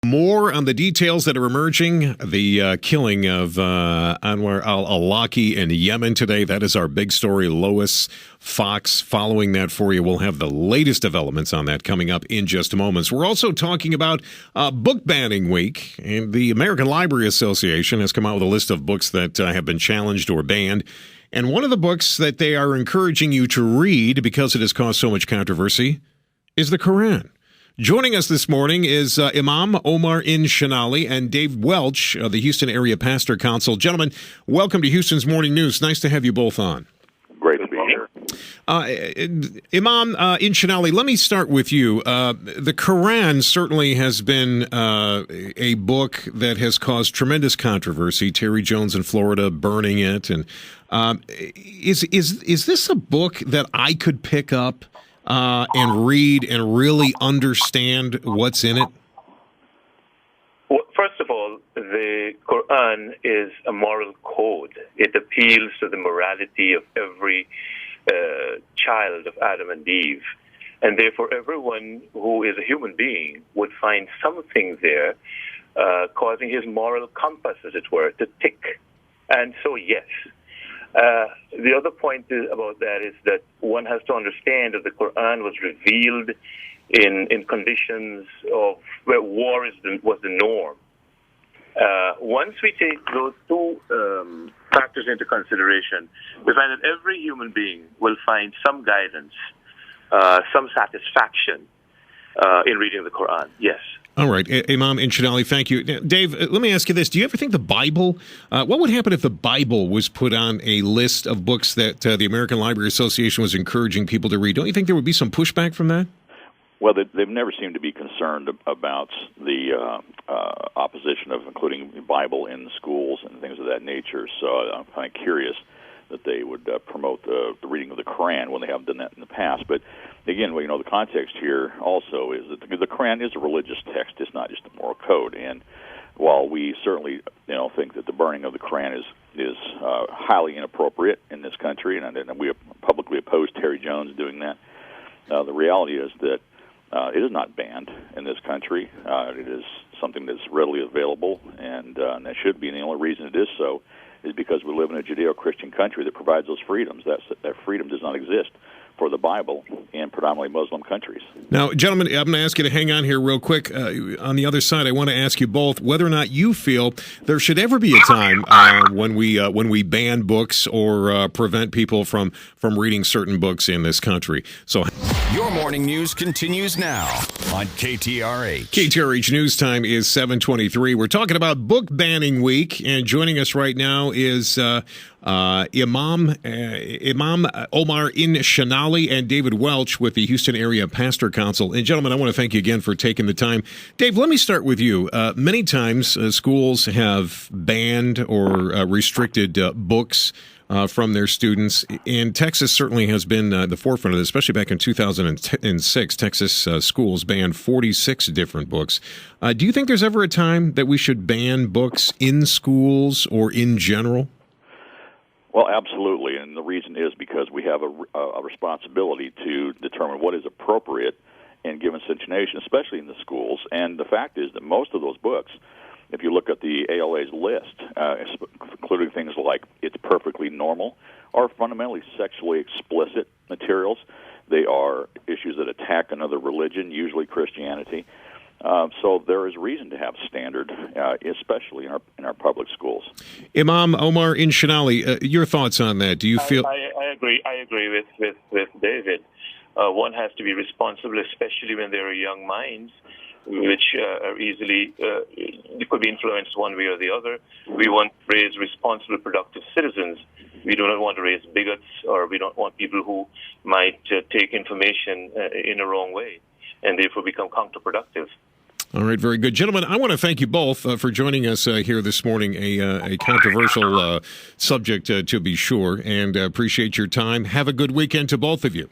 More on the details that are emerging, the killing of Anwar al-Awlaki in Yemen today. That is our big story. Lois Fox following that for you. We'll have the latest developments on that coming up in just moments. We're also talking about book banning week, and the American Library Association has come out with a list of books that have been challenged or banned. And one of the books that they are encouraging you to read because it has caused so much controversy is the Koran. Joining us this morning is Imam Omar Inshanally and Dave Welch of the Houston Area Pastor Council. Gentlemen, welcome to Houston's Morning News. Nice to have you both on. Great to be here. Imam Inshanally, let me start with you. The Koran certainly has been a book that has caused tremendous controversy. Terry Jones in Florida burning it. And is this a book that I could pick up and read and really understand what's in it? Well, first of all, the Quran is a moral code. It appeals to the morality of every child of Adam and Eve. And therefore, everyone who is a human being would find something there causing his moral compass, as it were, to tick. And so, yes. The other point about that is that one has to understand that the Quran was revealed in conditions of where war was the norm. Once we take those two factors into consideration, we find that every human being will find some guidance, some satisfaction in reading the Quran. Yes. All right, Imam Inshanally, thank you. Dave, let me ask you this. Do you ever think the Bible, what would happen if the Bible was put on a list of books that the American Library Association was encouraging people to read? Don't you think there would be some pushback from that? Well, they've never seemed to be concerned about the opposition of including the Bible in schools and things of that nature, so I'm kind of curious that they would promote the reading of the Koran when they haven't done that in the past. But again, well, the context here also is that the Koran is a religious text. It's not just a moral code. And while we certainly think that the burning of the Koran is highly inappropriate in this country, and we publicly oppose Terry Jones doing that, the reality is that it is not banned in this country. It is something that's readily available, and that should be. And the only reason it is so is because we live in a Judeo-Christian country that provides those freedoms. That freedom does not exist for the Bible in predominantly Muslim countries. Now, gentlemen, I'm going to ask you to hang on here real quick. On the other side, I want to ask you both whether or not you feel there should ever be a time when we ban books or prevent people from reading certain books in this country. So, your morning news continues now on KTRH. KTRH News Time is 7:23. We're talking about book banning week, and joining us right now is Imam Omar Inshanally and David Welch with the Houston Area Pastor Council. And gentlemen, I want to thank you again for taking the time. Dave, let me start with you. Many times schools have banned or restricted books from their students, and Texas certainly has been the forefront of this, especially back in 2006. Texas schools banned 46 different books. Do you think there's ever a time that we should ban books in schools or in general? Well, absolutely, and the reason is because we have a responsibility to determine what is appropriate in given situation, especially in the schools. And the fact is that most of those books, if you look at the ALA's list, including things like It's Perfectly Normal, are fundamentally sexually explicit materials. They are issues that attack another religion, usually Christianity. So there is reason to have standard, especially in our public schools. Imam Omar Inshanally, your thoughts on that? Do you feel? I agree. I agree with David. One has to be responsible, especially when there are young minds, which are easily could be influenced one way or the other. We want to raise responsible, productive citizens. We do not want to raise bigots, or we don't want people who might take information in a wrong way and therefore become counterproductive. All right, very good. Gentlemen, I want to thank you both for joining us here this morning, a controversial subject to be sure, and appreciate your time. Have a good weekend to both of you.